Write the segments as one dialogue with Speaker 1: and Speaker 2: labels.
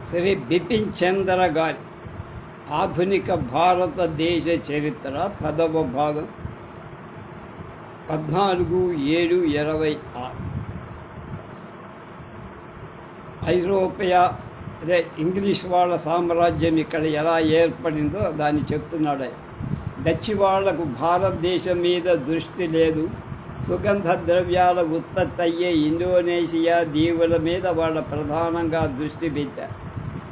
Speaker 1: శ్రీ బిపిన్ చంద్ర గారి ఆధునిక భారతదేశ చరిత్ర 10వ భాగం 14/7/26. ఐరోపియా అదే ఇంగ్లీష్ వాళ్ళ సామ్రాజ్యం ఇక్కడ ఎలా ఏర్పడిందో దాన్ని చెప్తున్నాడు. డచ్ వాళ్లకు భారతదేశం మీద దృష్టి లేదు. సుగంధ ద్రవ్యాల ఉత్పత్తి అయ్యే ఇండోనేషియా దీవుల మీద వాళ్ళ ప్రధానంగా దృష్టి పెట్టారు.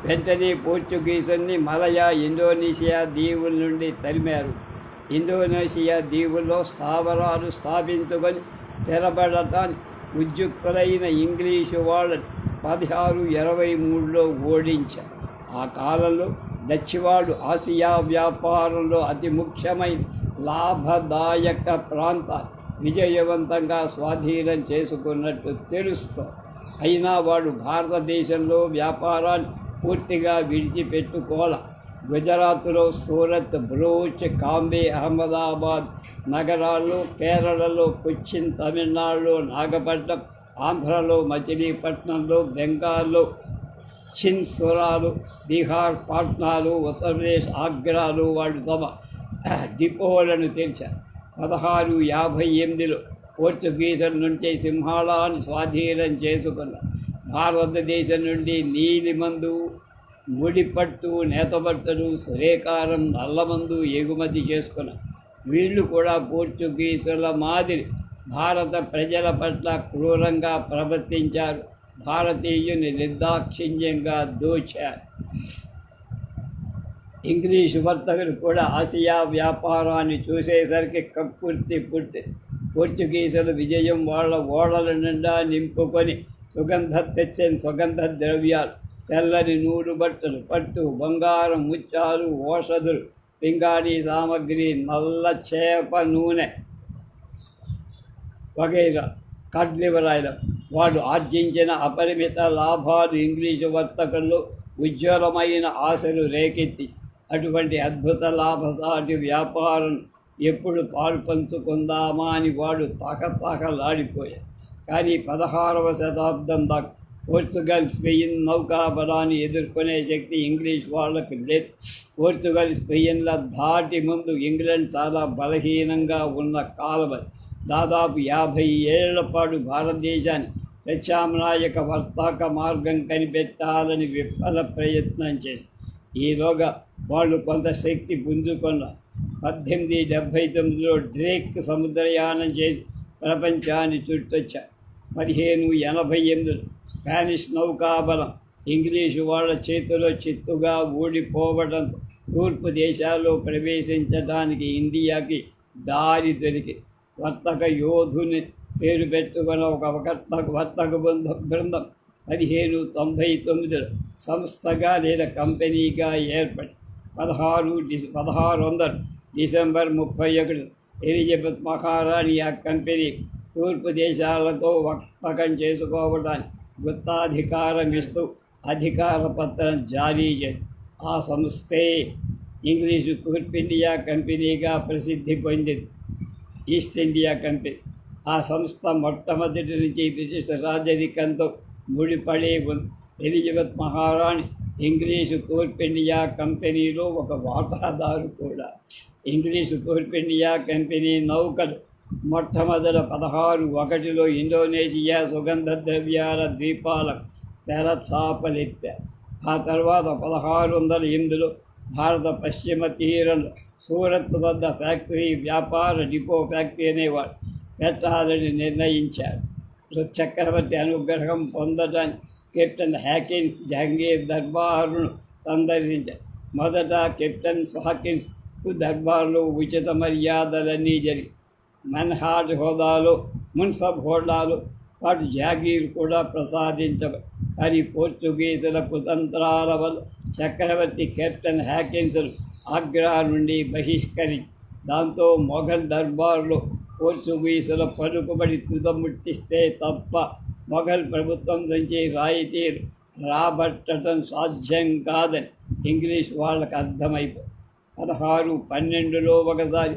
Speaker 1: వెంటనే పోర్చుగీసుల్ని మలయా ఇండోనేషియా దీవుల నుండి తరిమారు. ఇండోనేషియా దీవుల్లో స్థావరాలు స్థాపించుకొని స్థిరపడటానికి ఉద్యుక్తులైన ఇంగ్లీషు వాళ్ళని 1623లో ఓడించారు. ఆ కాలంలో డచ్ వాళ్ళు ఆసియా వ్యాపారంలో అతి ముఖ్యమైన లాభదాయక ప్రాంతాలు విజయవంతంగా స్వాధీనం చేసుకున్నట్టు తెలుస్తోంది. అయినా వాడు భారతదేశంలో వ్యాపారాన్ని పూర్తిగా విడిచిపెట్టుకోవాలి. గుజరాత్లో సూరత్, భరూచ్, కాంబే, అహ్మదాబాద్ నగరాల్లో, కేరళలో కొచ్చిన్, తమిళనాడులో నాగపట్నం, ఆంధ్రలో మచిలీపట్నంలో, బెంగాల్లో చిన్సురాలు, బీహార్ పాట్నాలు, ఉత్తరప్రదేశ్ ఆగ్రాలు వాళ్ళు తమ డిపోలను తెరిచారు. 1658లో పోర్చుగీసుల నుండి సింహాళాన్ని స్వాధీనం చేసుకున్నారు. భారతదేశం నుండి నీలిమందు, ముడిపట్టు, నేతబట్టలు, సురేకారం, నల్లమందు ఎగుమతి చేసుకున్నారు. వీళ్ళు కూడా పోర్చుగీసుల మాదిరి భారత ప్రజల పట్ల క్రూరంగా ప్రవర్తించారు. భారతీయుని నిర్దాక్షిణ్యంగా దోచారు. ఇంగ్లీషు వర్తకులు కూడా ఆసియా వ్యాపారాన్ని చూసేసరికి కక్కుర్తి పుట్టి పోర్చుగీసుల విజయం వాళ్ళ ఓడల నిండా నింపుకొని తెచ్చని సుగంధ ద్రవ్యాలు, తెల్లని నూలు బట్టలు, పట్టు, బంగారం, ముత్యాలు, ఓషధులు, పింగాణీ సామగ్రి, నల్ల చేప నూనె వగైరా కడ్లివరాయడం వాడు ఆర్జించిన అపరిమిత లాభాలు ఇంగ్లీషు వర్తకుల్లో ఉజ్వలమైన ఆశలు రేకెత్తి అటువంటి అద్భుత లాభసాటి వ్యాపారం ఎప్పుడు పాలు పంచుకుందామా అని వాడు తాకలాడిపోయాడు. కానీ 16వ శతాబ్దం దాకా పోర్చుగల్, స్పెయిన్ నౌకాబలాన్ని ఎదుర్కొనే శక్తి ఇంగ్లీష్ వాళ్ళకు లేదు. పోర్చుగల్, స్పెయిన్ల ధాటి ముందు ఇంగ్లాండ్ చాలా బలహీనంగా ఉన్న కాలం. దాదాపు 50 ఏళ్ల పాటు భారతదేశాన్ని ప్రత్యామ్నాయక వర్తక మార్గం కనిపెట్టాలని విఫల ప్రయత్నం చేసి ఈలోగా వాళ్ళు కొంత శక్తి పుంజుకున్నారు. 1879లో డ్రేక్ సముద్రయానం చేసి ప్రపంచాన్ని చుట్టొచ్చారు. 1588లో స్పానిష్ నౌకాబలం ఇంగ్లీషు వాళ్ళ చేతిలో చిత్తుగా ఊడిపోవడంతో తూర్పు దేశాల్లో ప్రవేశించడానికి ఇండియాకి దారి దొరికి వర్తక యోధుని పేరు పెట్టుకున్న ఒక వర్తక బృందం 1599లో సంస్థగా లేదా కంపెనీగా ఏర్పడి 1600 డిసెంబర్ 31 ఎలిజబెత్ మహారాణి ఆ కంపెనీ తూర్పు దేశాలతో వర్తకం చేసుకోవడానికి గుత్తాధికారం ఇస్తూ అధికార పత్రం జారీ చేసి ఆ సంస్థే ఇంగ్లీషు తూర్పు ఇండియా కంపెనీగా ప్రసిద్ధి పొందింది. ఈస్ట్ ఇండియా కంపెనీ ఆ సంస్థ మొట్టమొదటి నుంచి బ్రిటిష్ రాజరికంతో ముడిపడే ఉంది. ఎలిజబెత్ మహారాణి ఇంగ్లీషు తూర్పు ఇండియా కంపెనీలో ఒక వాటాదారు కూడా. ఇంగ్లీషు తూర్పు ఇండియా కంపెనీ నౌకలు మొట్టమొదట 1601లో ఇండోనేషియా సుగంధ ద్రవ్యాల ద్వీపాలకు తెరచాపలెత్తారు. ఆ తర్వాత 1608లో భారత పశ్చిమ తీరంలో సూరత్ వద్ద ఫ్యాక్టరీ, వ్యాపార డిపో ఫ్యాక్టరీ అనేవాడు పెట్టాలని నిర్ణయించారు. చక్రవర్తి అనుగ్రహం పొందడానికి కెప్టెన్ హాకిన్స్ జహంగీర్ దర్బారును సందర్శించారు. మొదట కెప్టెన్ హాకిన్స్ దర్బార్లో ఉచిత మర్యాదలన్నీ జరిగి మన్హాట్ హోదాలో, మున్సబ్ హోదాలో పాటు జాగీర్ కూడా ప్రసాదించబడి, కానీ పోర్చుగీసుల కుతంత్రాల వల్ల చక్రవర్తి కెప్టెన్ హాకిన్స్ను ఆగ్రా నుండి బహిష్కరించి దాంతో మొఘల్ దర్బార్లో పోర్చుగీసుల పలుకుబడి తుదముట్టిస్తే తప్ప మొఘల్ ప్రభుత్వం నుంచి రాయితీలు రాబట్టడం సాధ్యం కాదని ఇంగ్లీష్ వాళ్ళకు అర్థమైపోయింది. 1612లో ఒకసారి,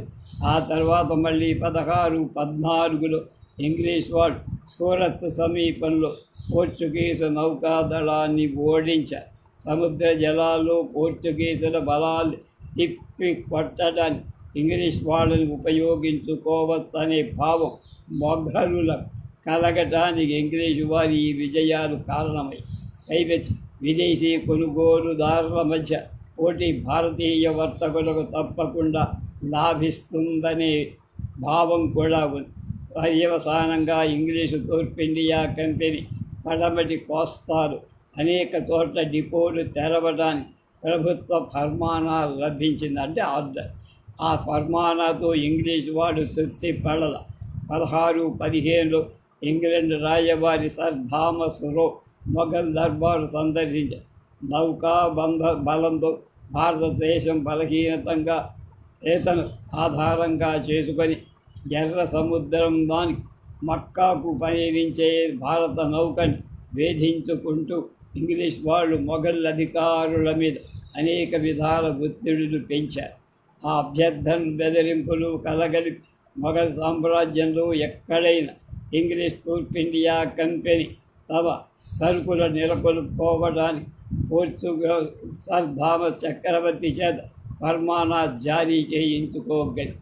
Speaker 1: ఆ తర్వాత మళ్ళీ 1614లో ఇంగ్లీష్ వాళ్ళు సూరత్ సమీపంలో పోర్చుగీసు నౌకాదళాన్ని ఓడించారు. సముద్ర జలాలు పోర్చుగీసుల బలాలు తిప్పి కొట్టడానికి ఇంగ్లీష్ వాళ్ళని ఉపయోగించుకోవచ్చనే భావం మొఘలుల కలగటానికి ఇంగ్లీషు వారి ఈ విజయాలు కారణమై అయితే విదేశీ కొనుగోలుదారుల మధ్య పోటీ భారతీయ వర్తకులకు తప్పకుండా లాభిస్తుందనే భావం కూడా ఉంది. పర్యవసానంగా ఇంగ్లీషు తూర్పు ఇండియా కంపెనీ పడమటి కోస్తాలు అనేక చోట్ల డిపోలు తెరవడానికి ప్రభుత్వ ఫర్మానా లభించింది, అంటే ఆర్డర్. ఆ ఫర్మానాతో ఇంగ్లీష్ వాడు తృప్తి పడల 16-15 ఇంగ్లాండ్ రాయబారి సర్ థామస్ రో మొఘల్ దర్బారు సందర్శించారు. నౌకా బలంతో భారతదేశం బలహీనతంగా ఏతను ఆధారంగా చేసుకొని ఎర్ర సముద్రం దానికి మక్కాకు పయనించే భారత నౌకని వేధించుకుంటూ ఇంగ్లీష్ వాళ్ళు మొఘల్ అధికారుల మీద అనేక విధాల ఒత్తిడులు పెంచారు. ఆ అభ్యర్థన బెదిరింపులు కలగలిపి మొఘల్ సామ్రాజ్యంలో ఎక్కడైనా ఇంగ్లీష్ తూర్పు ఇండియా కంపెనీ తమ సరుకుల నెలకొల్పుకోవడానికి పోర్చుగల్ సర్ థామస్ చక్రవర్తి చేత ఫర్మానా జారీ చేయించుకోగలి.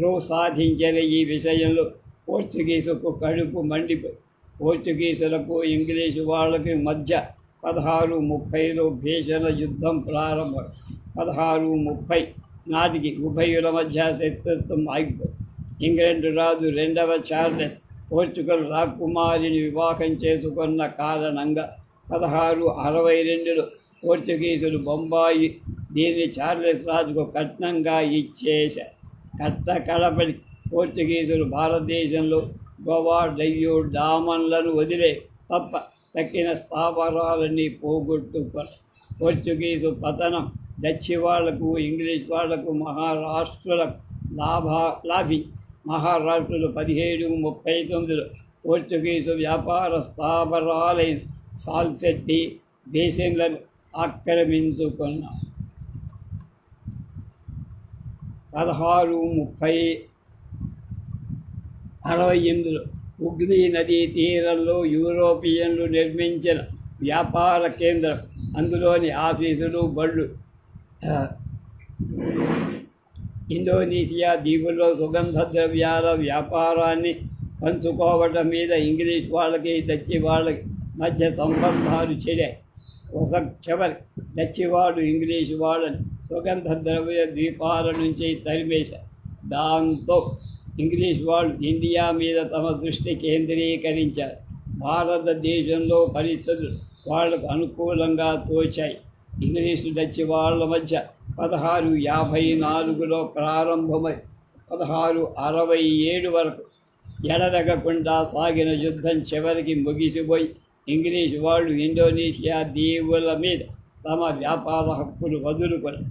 Speaker 1: రో సాధించిన ఈ విషయంలో పోర్చుగీసుకు కడుపు మండిపోయి పోర్చుగీసులకు ఇంగ్లీషు వాళ్ళకి మధ్య 1630లో భీషణ యుద్ధం ప్రారంభం. 1630 నాటికి ఉభయుల మధ్య శత్రుత్వం ఆగిపోయి ఇంగ్లాండ్ రాజు 2వ చార్లెస్ పోర్చుగల్ రాకుమారిని వివాహం చేసుకున్న కారణంగా 1662లో పోర్చుగీసులు బొంబాయి దీన్ని చార్లెస్ రాజుకు కట్నంగా ఇచ్చేశారు. కడపడి పోర్చుగీసులు భారతదేశంలో గోవా, డయ్యూ, డామన్లను వదిలే తప్ప తక్కిన స్థావరాలన్నీ పోగొట్టుకున్నారు. పోర్చుగీసు పతనం డచ్చి వాళ్లకు ఇంగ్లీష్ వాళ్లకు మహారాష్ట్రులకు లాభించి మహారాష్ట్రలో 1739లో పోర్చుగీసు వ్యాపార స్థావరాలైన సాల్సెట్టి బేసిన్లను ఆక్రమించుకున్నారు. 1668లో హుగ్లీ నదీ తీరంలో యూరోపియన్లు నిర్మించిన వ్యాపార కేంద్రం, అందులోని ఆఫీసులు, బళ్ళు ఇండోనేషియా దీవుల్లో సుగంధ ద్రవ్యాల వ్యాపారాన్ని పంచుకోవటం మీద ఇంగ్లీష్ వాళ్ళకి డచ్చి వాళ్ళకి మధ్య సంబంధాలు చెడాయి. చివరి డచ్చివాడు ఇంగ్లీషు వాళ్ళని సుగంధ ద్రవ్య ద్వీపాల నుంచి తరిమేశారు. దాంతో ఇంగ్లీష్ వాళ్ళు ఇండియా మీద తమ దృష్టి కేంద్రీకరించారు. భారతదేశంలో పరిస్థితులు వాళ్లకు అనుకూలంగా తోచాయి. ఇంగ్లీషు డచ్చి వాళ్ళ మధ్య 1654లో ప్రారంభమై 1667 వరకు ఎడతెగకుండా సాగిన యుద్ధం చివరికి ముగిసిపోయి ఇంగ్లీష్ వాళ్ళు ఇండోనేషియా దీవుల మీద తమ వ్యాపార హక్కులు వదులుకొని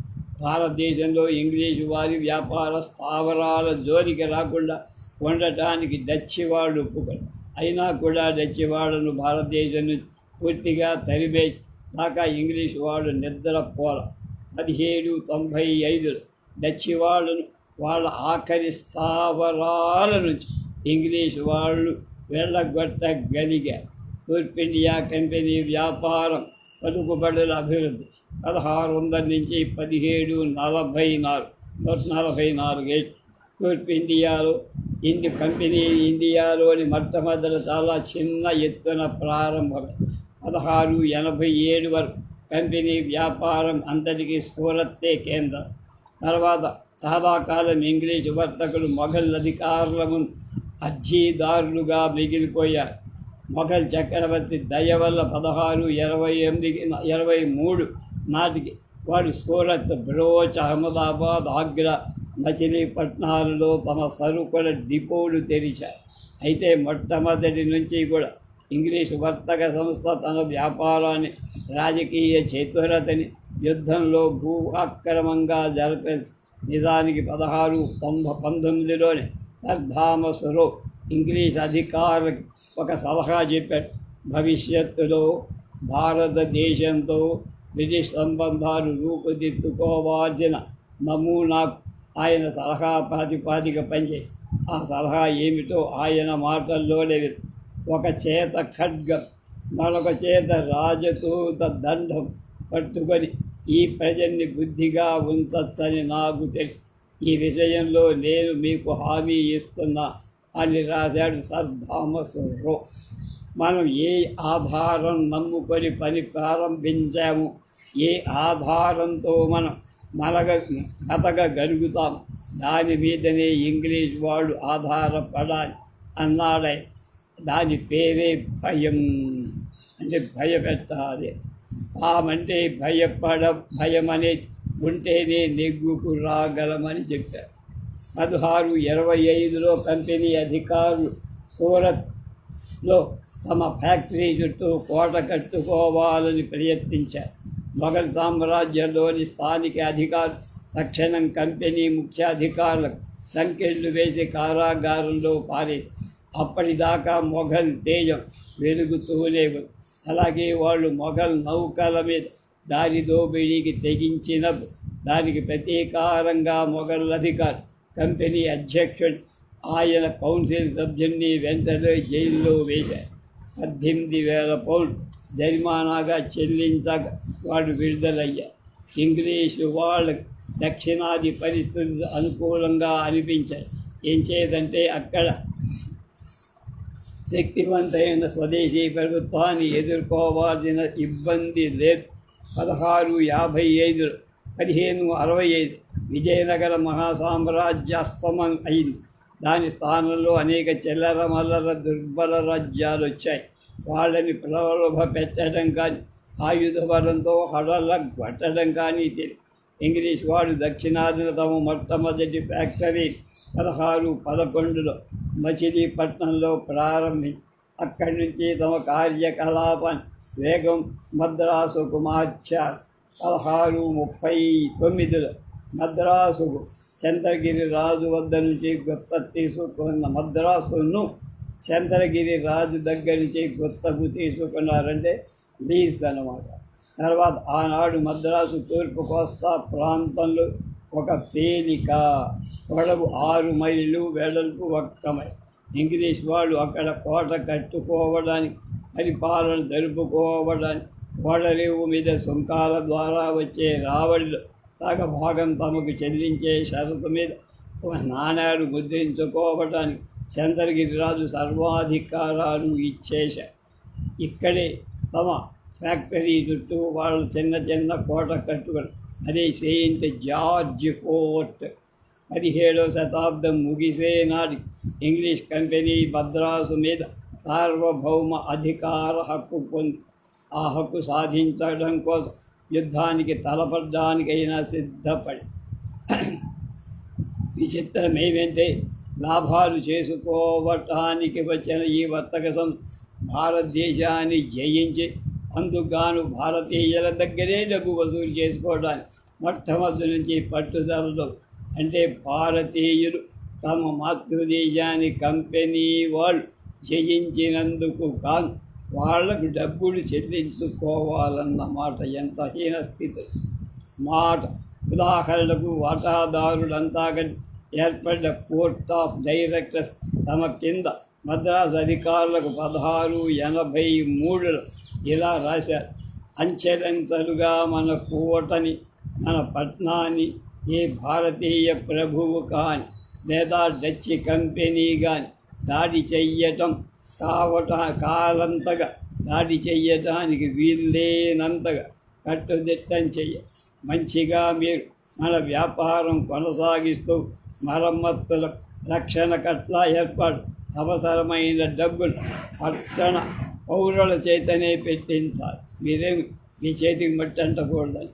Speaker 1: భారతదేశంలో ఇంగ్లీషు వారి వ్యాపార స్థావరాల జోలికి రాకుండా ఉండటానికి డచ్చి వాళ్ళు ఒప్పుకొని, అయినా కూడా డచ్చి వాళ్ళను భారతదేశం నుంచి పూర్తిగా తరిమేసి దాకా ఇంగ్లీషు వాళ్ళు నిద్రపోల. 1795లో డచ్చి వాళ్ళను వాళ్ళ ఆఖరి స్థావరాల నుంచి ఇంగ్లీషు వాళ్ళు వెళ్ళగొట్టగలిగారు. తూర్పు ఇండియా కంపెనీ వ్యాపారం పలుకుబడుల అభివృద్ధి 1600 నుంచి 1744 144 ఏళ్ళు తూర్పు ఇండియాలో కంపెనీ ఇండియాలోని మొట్టమొదటి చాలా చిన్న ఎత్తున ప్రారంభమై 1687 వరకు కంపెనీ వ్యాపారం అంతటికీ సూరత్తే కేంద్రం. తర్వాత చాలా కాలం ఇంగ్లీషు వర్తకులు మొఘల్ అధికారుల ముందు అర్జీదారులుగా మిగిలిపోయారు. మొఘల్ చక్రవర్తి దయ వల్ల 1623 నాటికి వారు సూరత్, బ్రోచ్, అహ్మదాబాద్, ఆగ్రా, మచిలీపట్నాలలో తమ సరుకుల డిపోలు తెరిచారు. అయితే మొట్టమొదటి నుంచి కూడా ఇంగ్లీషు వర్తక సంస్థ తన వ్యాపారాన్ని రాజకీయ చతురతని యుద్ధంలో భూ ఆక్రమంగా జరిపే నిజానికి 1619లోనే సర్ థామస్ రో ఇంగ్లీష్ అధికారులకు ఒక సలహా చెప్పాడు. భవిష్యత్తులో భారతదేశంతో బ్రిటిష్ సంబంధాలు రూపుదిద్దుకోవాల్సిన నమూనా ఆయన సలహా ప్రాతిపాదిక పనిచేసి ఆ సలహా ఏమిటో ఆయన మాటల్లోనే ఒక చేత ఖడ్గం, మరొక చేత రాజదూత దండం, పట్టుకొని ఈ ప్రజల్ని బుద్ధిగా ఉంచచ్చని నాకు తెలుసు. ఈ విషయంలో నేను మీకు హామీ ఇస్తున్నా అని రాశాడు సర్ థామస్ రో. మనం ఏ ఆధారం నమ్ముకొని పని ప్రారంభించాము, ఏ ఆధారంతో మనం బతకగలుగుతాం, దాని మీదనే ఇంగ్లీష్ వాడు ఆధారపడాలి అన్నాడే. దాని పేరే భయం. అంటే భయపెట్టాలి. పామంటే భయం అనేది ఉంటేనే నెగ్గుకు రాగలమని చెప్పారు. 1625లో కంపెనీ అధికారులు సూరత్లో తమ ఫ్యాక్టరీ చుట్టూ కోట కట్టుకోవాలని ప్రయత్నించారు. మొఘల్ సామ్రాజ్యంలోని స్థానిక అధికారులు తక్షణం కంపెనీ ముఖ్యాధికారులకు సంకెళ్ళు వేసి కారాగారంలో పారేసి అప్పటిదాకా మొఘల్ తేజం వెలుగుతూనే ఉంది. అలాగే వాళ్ళు మొఘల్ నౌకల మీద దారి దోపిడీకి తెగించినప్పుడు దానికి ప్రతీకారంగా మొఘల్ అధికారి కంపెనీ అధ్యక్షుడు ఆయన కౌన్సిల్ సభ్యుల్ని వెంటనే జైల్లో వేశారు. 18,000 పౌండ్ జరిమానాగా చెల్లించగా వాడు విడుదలయ్యారు. ఇంగ్లీషు వాళ్ళకి దక్షిణాది పరిస్థితులు అనుకూలంగా అనిపించాయి. ఏం చేదంటే అక్కడ శక్తివంతమైన స్వదేశీ ప్రభుత్వాన్ని ఎదుర్కోవాల్సిన ఇబ్బంది లేదు. 1655 1565 విజయనగర మహాసామ్రాజ్యాస్తమం అయింది. దాని స్థానంలో అనేక చిల్లర మల్లర దుర్బల రాజ్యాలు వచ్చాయి. వాళ్ళని ప్రలోభ పెట్టడం కానీ ఆయుధ బలంతో హడల కొట్టడం కానీ తెలియదు. ఇంగ్లీష్ వాడు దక్షిణాదిన తమ మొట్టమొదటి ఫ్యాక్టరీ 1611లో మచిలీపట్నంలో ప్రారంభించి అక్కడి నుంచి తమ కార్యకలాపాన్ని వేగం మద్రాసుకు మార్చారు. 1639లో మద్రాసుకు చంద్రగిరి రాజు వద్ద నుంచి గుత్తకు తీసుకున్న మద్రాసును చంద్రగిరి రాజు దగ్గర నుంచి గుత్తకు తీసుకున్నారంటే లీజ్ అన్నమాట. తర్వాత ఆనాడు మద్రాసు తూర్పు కోస్తా ప్రాంతంలో ఒక తేలిక పొడవు 6 మైళ్ళు వెడల్పు 1 మైలు. ఇంగ్లీష్ వాళ్ళు అక్కడ కోట కట్టుకోవడానికి పరిపాలన జరుపుకోవడానికి ఓడరేవు మీద సుంకాల ద్వారా వచ్చే రావడిలో సగభాగం తమకు చెల్లించే షరతు మీద నాణ్యాలు ముద్రించుకోవడానికి చంద్రగిరిరాజు సర్వాధికారాలు ఇచ్చేశారు. ఇక్కడే తమ ఫ్యాక్టరీ చుట్టూ వాళ్ళు చిన్న చిన్న కోట కట్టుకొని అదే సెయింట్ జార్జ్ ఫోర్ట్. 17వ శతాబ్దం ముగిసే నాటి ఇంగ్లీష్ కంపెనీ మద్రాసు మీద సార్వభౌమ అధికార హక్కు పొంది ఆ హక్కు సాధించడం కోసం యుద్ధానికి తలపడడానికైనా సిద్ధపడి విచిత్రం ఏమంటే లాభాలు చేసుకోవటానికి వచ్చిన ఈ వర్తక భారతదేశాన్ని జయించి అందుకుగాను భారతీయుల దగ్గరే డబ్బు వసూలు చేసుకోవడానికి మొట్టమొదటి నుంచి పట్టుదలలో అంటే భారతీయులు తమ మాతృదేశాన్ని కంపెనీ వాళ్ళు జయించినందుకు కాను వాళ్లకు డబ్బులు చెల్లించుకోవాలన్న మాట ఎంత హీనస్థితి మాట. ఉదాహరణకు వాటాదారులంతా కలిసి ఏర్పడ్డ కోర్ట్ ఆఫ్ డైరెక్టర్స్ తమ కింద మద్రాసు అధికారులకు 1683లో ఇలా రాశారు: అంచెలంచెలుగా మన కోటని మన పట్నాన్ని ఏ భారతీయ ప్రభువు కానీ లేదా డచ్చి కంపెనీ కానీ దాడి చెయ్యటం కాలంతగా దాడి చెయ్యటానికి వీల్లేనంతగా కట్టుదిట్టం చెయ్య. మంచిగా మీరు మన వ్యాపారం కొనసాగిస్తూ మరమ్మతుల రక్షణ కట్ల ఏర్పాటు అవసరమైన డబ్బులు పట్టణ పౌరుల చేతనే పెట్టించాలి. మీరేమి మీ చేతికి మట్టి అంటకూడదని.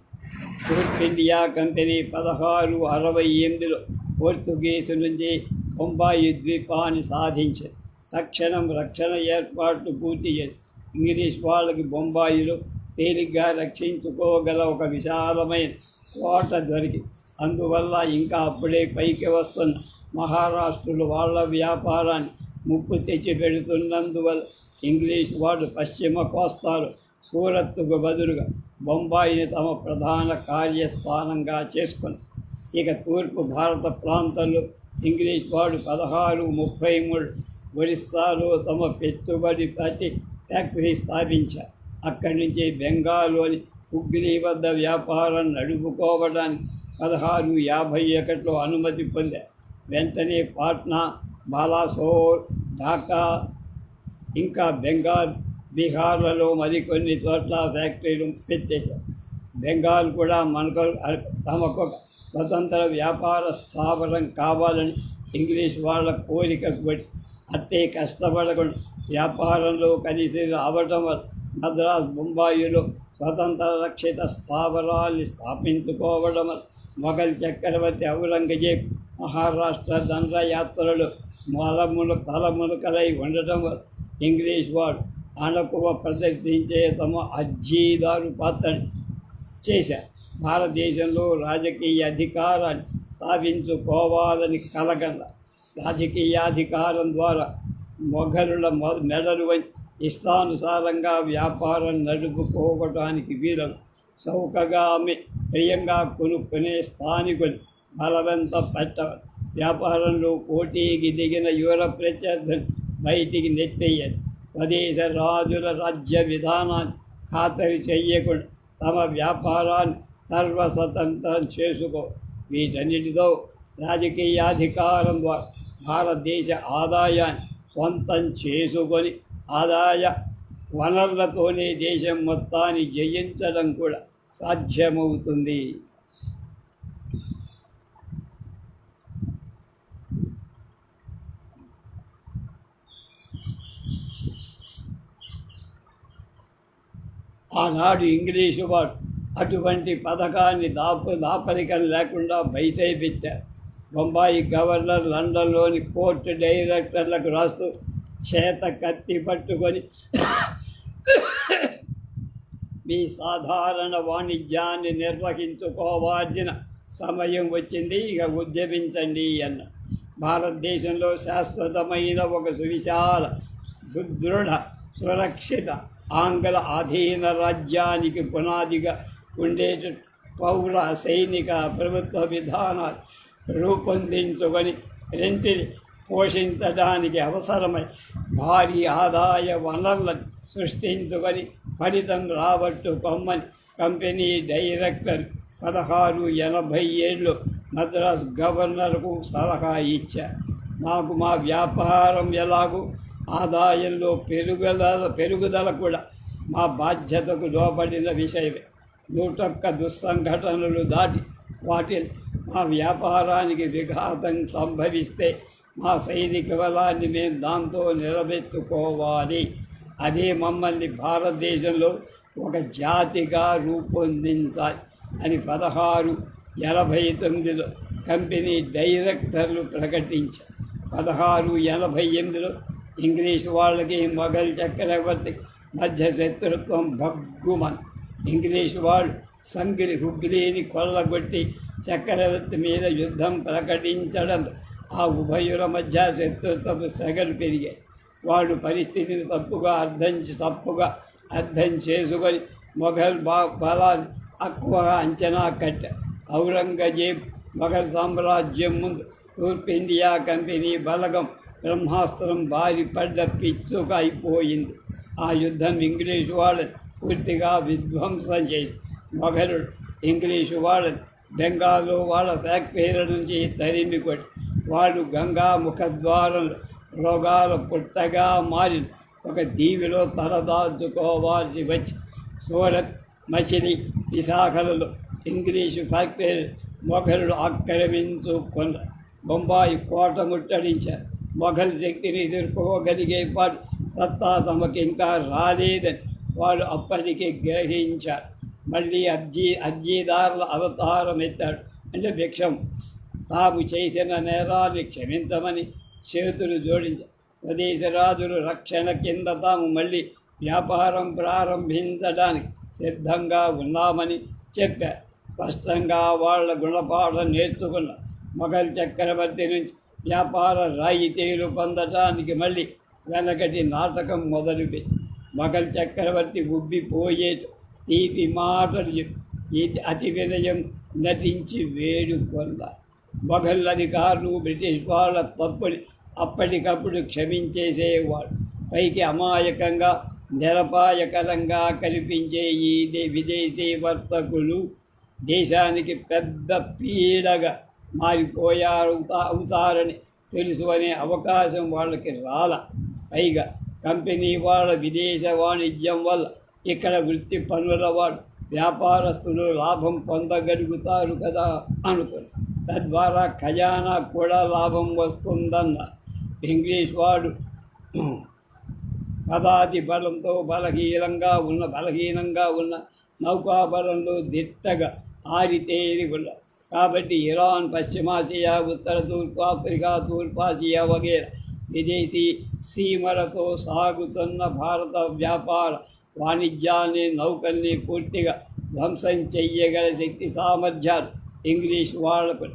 Speaker 1: తూర్పు ఇండియా కంపెనీ 1668లో పోర్చుగీసు నుంచి బొంబాయి ద్వీపాన్ని సాధించింది. తక్షణం రక్షణ ఏర్పాట్లు పూర్తి చేసి ఇంగ్లీష్ వాళ్ళకి బొంబాయిలో తేలిగ్గా రక్షించుకోగల ఒక విశాలమైన కోట దొరికి అందువల్ల ఇంకా అప్పుడే పైకి వస్తున్న మహారాష్ట్రలో వాళ్ళ వ్యాపారాన్ని ముప్పు తెచ్చి పెడుతున్నందువల్ల ఇంగ్లీష్ వాడు పశ్చిమ కోస్తాలో సూరత్కు బదులుగా బొంబాయిని తమ ప్రధాన కార్యస్థానంగా చేసుకుని ఇక తూర్పు భారత ప్రాంతంలో ఇంగ్లీష్ వాడు 1633 ఒరిస్సాలో తమ పెట్టుబడి ఫ్యాక్టరీ స్థాపించారు. అక్కడి నుంచి బెంగాల్లోని హుగ్లీ వద్ద వ్యాపారం నడుపుకోవడానికి 1651లో అనుమతి పొందారు. వెంటనే పాట్నా, బాలాసోర్, ఢాకా, ఇంకా బెంగాల్, బీహార్లలో మరికొన్ని చోట్ల ఫ్యాక్టరీలు పెట్టేశారు. బెంగాల్ కూడా తమకు స్వతంత్ర వ్యాపార స్థావరం కావాలని ఇంగ్లీష్ వాళ్ళ కోరికకు బట్టి అట్టే కష్టపడకుండా వ్యాపారంలో కలిసి రావటం వల్ల మద్రాస్, బొంబాయిలో స్వతంత్ర రక్షిత స్థావరాల్ని స్థాపించుకోవడం వల్ల మొఘల్ చక్రవర్తి ఔరంగజేబ్ మహారాష్ట్ర దండయాత్రలు తలమునకలై ఉండటం వల్ల ఇంగ్లీష్ వాడు అణకువ ప్రదర్శించే తమ అర్జీదారు పాత్రని చేశారు. భారతదేశంలో రాజకీయ అధికారాన్ని స్థాపించుకోవాలని కలగల. రాజకీయాధికారం ద్వారా మొఘలుల మెడలు వంచి ఇష్టానుసారంగా వ్యాపారం నడుపుకోవడానికి వీరం చౌకగా ప్రియంగా కొనుక్కునే స్థానికులు బలవంత పెట్టవాలి. వ్యాపారంలో పోటీకి దిగిన యూరప్ ప్రత్యర్థులు బయటికి నెట్టేయాలి. స్వదేశ రాజుల రాజ్య విధానాన్ని ఖాతరు చెయ్యకుండా తమ వ్యాపారాన్ని సర్వస్వతంత్రం చేసుకో. వీటన్నిటితో రాజకీయాధికారం ద్వారా భారతదేశ ఆదాయాన్ని సొంతం చేసుకొని ఆదాయ వనరులతోనే దేశం మొత్తాన్ని జయించడం కూడా సాధ్యమవుతుంది. ఆనాడు ఇంగ్లీషు వాడు అటువంటి పథకాన్ని దాపరికం లేకుండా బయటే పెట్టారు. బొంబాయి గవర్నర్ లండన్లోని కోర్టు డైరెక్టర్లకు రాస్తూ చేత కత్తి పట్టుకొని మీ సాధారణ వాణిజ్యాన్ని నిర్వహించుకోవాల్సిన సమయం వచ్చింది, ఇక ఉద్యమించండి అన్న. భారతదేశంలో శాశ్వతమైన ఒక సువిశాల, సుదృఢ, సురక్షిత ఆంగ్ల అధీన రాజ్యానికి పునాదిగా ఉండేట పౌర సైనిక ప్రభుత్వ విధానాలు రూపొందించుకొని రెంటిని పోషించడానికి అవసరమై భారీ ఆదాయ వనరులను సృష్టించుకొని ఫలితం రాబట్టుకోమని కంపెనీ డైరెక్టర్ 1687లో మద్రాస్ గవర్నర్కు సలహా ఇచ్చారు. మాకు మా వ్యాపారం ఎలాగూ ఆదాయంలో పెరుగుదల కూడా మా బాధ్యతకు లోబడిన విషయమే. 101 దుస్సంఘటనలు దాటి వాటిని మా వ్యాపారానికి విఘాతం సంభవిస్తే మా సైనిక బలాన్ని మేము దాంతో నిలబెట్టుకోవాలి. అదే మమ్మల్ని భారతదేశంలో ఒక జాతిగా రూపొందించాలి అని 1689లో కంపెనీ డైరెక్టర్లు ప్రకటించారు. 1688లో ఇంగ్లీష్ వాళ్ళకి మొఘల్ చక్రవర్తి మధ్య శత్రుత్వం భగ్గుమని ఇంగ్లీష్ వాళ్ళు హుగ్లీని కొల్లగొట్టి చక్రవర్తి మీద యుద్ధం ప్రకటించడంతో ఆ ఉభయుల మధ్య శత్రుత్వపు సెగలు పెరిగాయి. వాళ్ళు పరిస్థితిని తప్పుగా అర్థం చేసుకొని మొఘల్ బలాన్ని ఎక్కువగా అంచనా కట్టారు. ఔరంగజేబ్ మొఘల్ సామ్రాజ్యం ముందు తూర్పు ఇండియా కంపెనీ బలగం బ్రహ్మాస్త్రం బారిపడ్డ పిచ్చుక అయిపోయింది. ఆ యుద్ధం ఇంగ్లీషు వాళ్ళని పూర్తిగా విధ్వంసం చేసి మొఘలుడు ఇంగ్లీషు వాళ్ళని బెంగాల్లో వాళ్ళ ఫ్యాక్టరీల నుంచి తరిమి కొట్టి వాళ్ళు గంగా ముఖద్వారంలో రోగాల పుట్టగా మారి ఒక దీవిలో తలదాచుకోవాల్సి వచ్చి సూరత్, మచిలీ, విశాఖలలో ఇంగ్లీషు ఫ్యాక్టరీలు మొఘలుడు ఆక్రమించుకున్న బొంబాయి కోట ముట్టడించారు. మొఘల్ శక్తిని ఎదుర్కోగలిగే పాటు సత్తా తమకు ఇంకా రాలేదని వాళ్ళు అప్పటికే గ్రహించారు. మళ్ళీ అర్జీదారుల అవతారం ఎత్తాడు. అంటే భిక్షం తాము చేసిన నేరాన్ని క్షమించమని చేతులు జోడించారు. స్వదేశరాజులు రక్షణ కింద తాము మళ్ళీ వ్యాపారం ప్రారంభించడానికి సిద్ధంగా ఉన్నామని చెప్పారు. స్పష్టంగా వాళ్ళ గుణపాఠం నేర్చుకున్న మొఘల్ చక్రవర్తి నుంచి వ్యాపార రాయితీలు పొందటానికి మళ్ళీ వెనకటి నాటకం మొదలుపెట్టి మొఘల్ చక్రవర్తి ఉబ్బిపోయే తీపి మాటలు అతి వినయం నటించి వేడుకొన్నారు. మొఘల్ అధికారులు బ్రిటిష్ వాళ్ళ తప్పుని అప్పటికప్పుడు క్షమించేసేవాడు. పైకి అమాయకంగా నిరపాయకరంగా కనిపించే ఈ విదేశీ వర్తకులు దేశానికి పెద్ద పీడగా అవుతారని తెలుసు అనే అవకాశం వాళ్ళకి రాల. పైగా కంపెనీ వాళ్ళ విదేశ వాణిజ్యం వల్ల ఇక్కడ వృత్తి పనుల వాళ్ళు వ్యాపారస్తులు లాభం పొందగలుగుతారు కదా అనుకుని తద్వారా ఖజానా కూడా లాభం వస్తుందన్న ఇంగ్లీష్ వాడు పదాతి బలంతో బలహీనంగా ఉన్న నౌకాబలంలో దిట్టగా ఆరితేరి ఉన్నారు. కాబట్టి ఇరాన్, పశ్చిమాసియా, ఉత్తర తూర్పు ఆఫ్రికా, తూర్పాసియా వగేరా విదేశీ సీమలతో సాగుతున్న భారత వ్యాపార వాణిజ్యాన్ని, నౌకల్ని పూర్తిగా ధ్వంసం చెయ్యగల శక్తి సామర్థ్యాలు ఇంగ్లీష్ వాళ్లకు.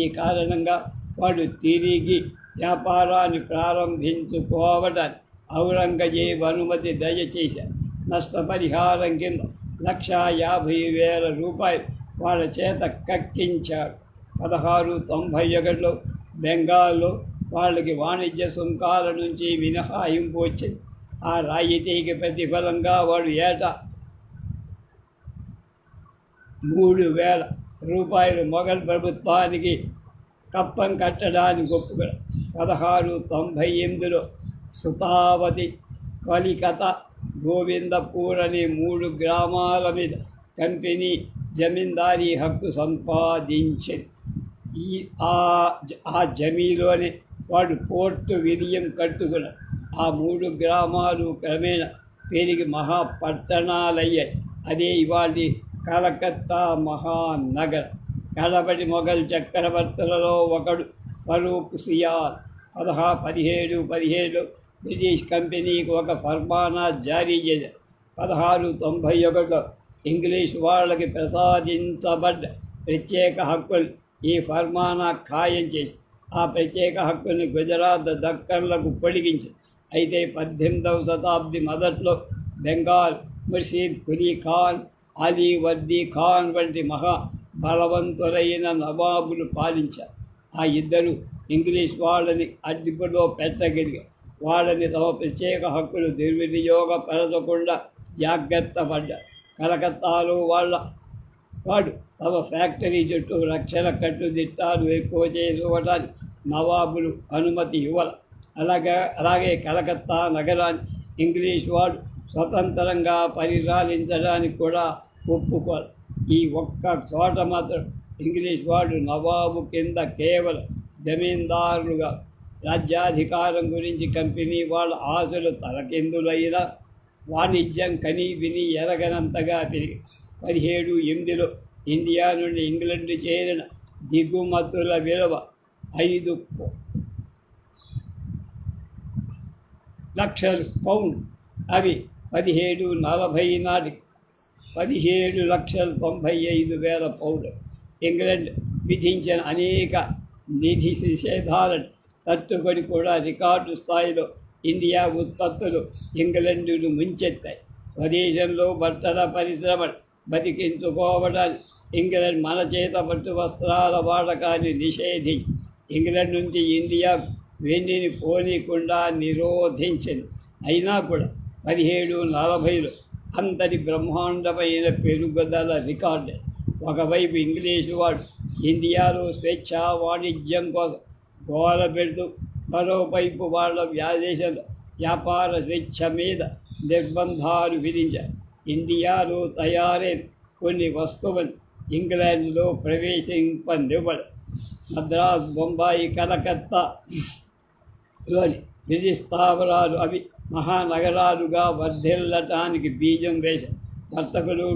Speaker 1: ఈ కారణంగా వాడు తిరిగి వ్యాపారాన్ని ప్రారంభించుకోవటానికి ఔరంగజేబు అనుమతి దయచేశారు. నష్టపరిహారం కింద 1,50,000 రూపాయలు వాళ్ళ చేత కక్కించాడు. 1691లో బెంగాల్లో వాళ్ళకి వాణిజ్య సుంకాల నుంచి మినహాయింపు వచ్చింది. ఆ రాయితీకి ప్రతిఫలంగా వాడు ఏటా 3,000 రూపాయలు మొఘల్ ప్రభుత్వానికి కప్పం కట్టడానికి ఒప్పుకున్నాడు. 1698లో సుతావతి, కలికత, గోవిందపూర్ అనే 3 గ్రామాల మీద కంపెనీ జమీందారీ హక్కు సంపాదించింది. ఆ జమీలోనే వాడు పోర్టు విలియం కట్టుకున్నాడు. ఆ 3 గ్రామాలు క్రమేణా పెరిగి మహాపట్టణాలయ్యాయి. అదే ఇవాళ కలకత్తా మహానగరం. కడపటి మొఘల్ చక్రవర్తులలో ఒకడు ఫరూక్ సియార్ 1717లో బ్రిటిష్ కంపెనీకి ఒక ఫర్మానా జారీ చేశారు. 1691లో ఇంగ్లీష్ వాళ్ళకి ప్రసాదించబడ్డ ప్రత్యేక హక్కులు ఈ ఫర్మానా ఖాయం చేసి ఆ ప్రత్యేక హక్కుల్ని గుజరాత్, దక్కన్లకు పొడిగించింది. అయితే 18వ శతాబ్ది మొదట్లో బెంగాల్ ముర్షీద్ కులీ ఖాన్, అలీ వర్దీ ఖాన్ వంటి మహా బలవంతులైన నవాబులు పాలించారు. ఆ ఇద్దరు ఇంగ్లీష్ వాళ్ళని అడ్డులో పెట్టగలిగారు. వాళ్ళని తమ ప్రత్యేక హక్కులు దుర్వినియోగపరచకుండా జాగ్రత్త పడ్డారు. కలకత్తాలో వాడు తమ ఫ్యాక్టరీ చుట్టూ రక్షణ కట్టుదిట్టాలు ఎక్కువ చేసుకోవడానికి నవాబులు అనుమతి ఇవ్వాలి. అలాగే కలకత్తా నగరాన్ని ఇంగ్లీష్ వాడు స్వతంత్రంగా పరిపాలించడానికి కూడా ఒప్పుకోవాలి. ఈ ఒక్క చోట మాత్రం ఇంగ్లీష్ వాడు నవాబు కింద కేవలం జమీందారులుగా రాజ్యాధికారం గురించి కంపెనీ వాళ్ళ ఆశలు తలకిందులైన వాణిజ్యం కనీ విని ఎరగనంతగా పెరిగి 1708లో ఇండియా నుండి ఇంగ్లండ్ చేరిన దిగుమతుల విలువ 5 లక్షల పౌండ్. అవి 1740 నాటికి 17,95,000 పౌండ్. ఇంగ్లండ్ విధించిన అనేక నిధి నిషేధాలను తట్టుకొని కూడా రికార్డు స్థాయిలో ఇండియా ఉత్పత్తులు ఇంగ్లండును ముంచెత్తాయి. స్వదేశంలో బట్టల పరిశ్రమను బతికించుకోవడానికి ఇంగ్లండ్ మన చేత పట్టు వస్త్రాల వాడకాన్ని నిషేధించి ఇంగ్లండ్ నుంచి ఇండియాకు వెండిని పోనీకుండా నిరోధించింది. అయినా కూడా 1740లో అంతటి బ్రహ్మాండమైన పెరుగుదల రికార్డు. ఒకవైపు ఇంగ్లీషు వాడు ఇండియాలో స్వేచ్ఛా వాణిజ్యం కోసం గోల పెడుతూ మరోవైపు వాళ్ళ దేశంలో వ్యాపార స్వేచ్ఛ మీద నిర్బంధాలు విధించారు. ఇండియాలో తయారైన కొన్ని వస్తువులు ఇంగ్లాండ్లో ప్రవేశింపనివ్వడు. మద్రాసు, బొంబాయి, కలకత్తాలోని బ్రిటిష్ స్థావరాలు అవి మహానగరాలుగా వర్ధిల్లటానికి బీజం వేశారు. వర్తకులు,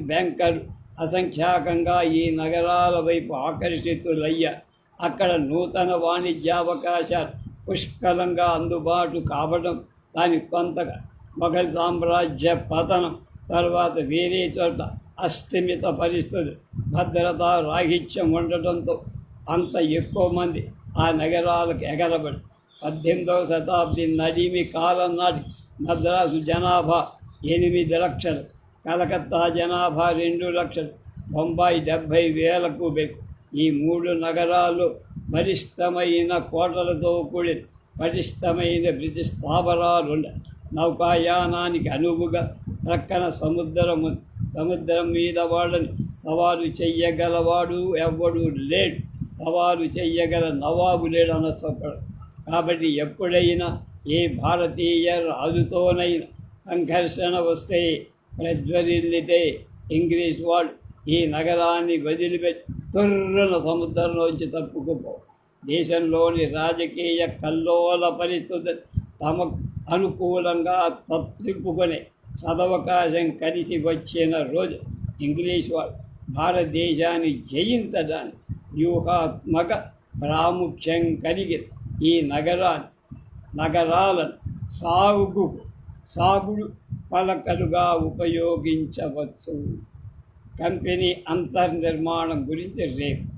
Speaker 1: బ్యాంకర్లు అసంఖ్యాకంగా ఈ నగరాల వైపు ఆకర్షితులయ్యారు. అక్కడ నూతన వాణిజ్యావకాశాలు పుష్కలంగా అందుబాటు కావడం దాని కొంతగా మొఘల్ సామ్రాజ్య పతనం తర్వాత వేరే చోట అస్థిమిత పరిస్థితులు, భద్రతా రాహిత్యం ఉండటంతో అంత ఎక్కువ మంది ఆ నగరాలకు ఎగరబడి 18వ శతాబ్ది నడిమి కాలం నాటి మద్రాసు జనాభా 8 లక్షలు, కలకత్తా జనాభా 2 లక్షలు, బొంబాయి 70,000కు బెక్కు. ఈ 3 నగరాల్లో బలిష్టమైన కోటలతో కూడిన పటిష్టమైన బ్రిటిష్ స్థావరాలు ఉన్నాయి. నౌకాయానానికి అనువుగా ప్రక్కన సముద్రం మీద వాళ్ళని సవాలు చెయ్యగలవాడు ఎవ్వడు లేడు. సవాలు చెయ్యగల నవాబు లేడు అనొచ్చపడు. కాబట్టి ఎప్పుడైనా ఏ భారతీయ రాజుతోనైనా సంఘర్షణ వస్తే, ప్రజ్వరిల్లితే ఇంగ్లీష్ వాళ్ళు ఈ నగరాన్ని వదిలిపెట్టి తుర్రున సముద్రంలోంచి తప్పుకుపో. దేశంలోని రాజకీయ కల్లోల పరిస్థితులు తమకు అనుకూలంగా తప్పుకునే సదవకాశం కలిసి వచ్చిన రోజు ఇంగ్లీష్ వాళ్ళు భారతదేశాన్ని జయించడానికి వ్యూహాత్మక ప్రాముఖ్యం కలిగి ఈ నగరాలను సాగుడు పలకలుగా ఉపయోగించవచ్చు. కంపెనీ అంతర్నిర్మాణం గురించి రేపు